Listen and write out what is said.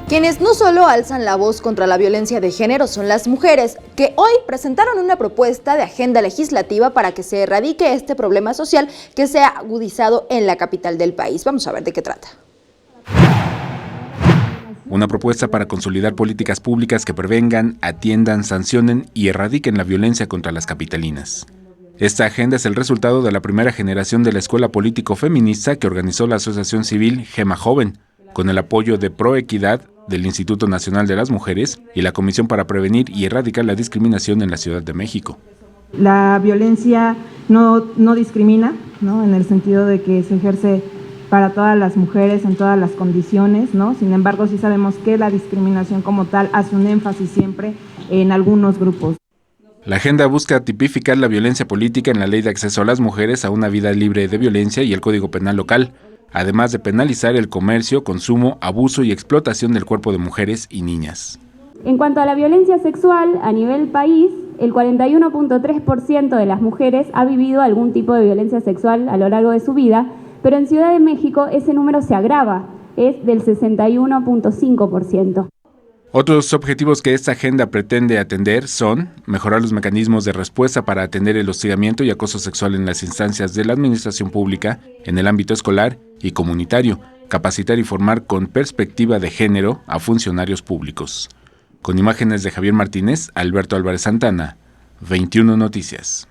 Quienes no solo alzan la voz contra la violencia de género son las mujeres, que hoy presentaron una propuesta de agenda legislativa para que se erradique este problema social que se ha agudizado en la capital del país. Vamos a ver de qué trata. Una propuesta para consolidar políticas públicas que prevengan, atiendan, sancionen y erradiquen la violencia contra las capitalinas. Esta agenda es el resultado de la primera generación de la Escuela Político Feminista que organizó la Asociación Civil Gema Joven, con el apoyo de Proequidad, del Instituto Nacional de las Mujeres y la Comisión para Prevenir y Erradicar la Discriminación en la Ciudad de México. La violencia no discrimina, ¿no? En el sentido de que se ejerce para todas las mujeres en todas las condiciones, ¿no? Sin embargo, sí sabemos que la discriminación como tal hace un énfasis siempre en algunos grupos. La agenda busca tipificar la violencia política en la Ley de Acceso a las Mujeres a una Vida Libre de Violencia y el Código Penal local, además de penalizar el comercio, consumo, abuso y explotación del cuerpo de mujeres y niñas. En cuanto a la violencia sexual, a nivel país, el 41.3% de las mujeres ha vivido algún tipo de violencia sexual a lo largo de su vida, pero en Ciudad de México ese número se agrava, es del 61.5%. Otros objetivos que esta agenda pretende atender son mejorar los mecanismos de respuesta para atender el hostigamiento y acoso sexual en las instancias de la administración pública, en el ámbito escolar y comunitario, capacitar y formar con perspectiva de género a funcionarios públicos. Con imágenes de Javier Martínez, Alberto Álvarez Santana, 21 Noticias.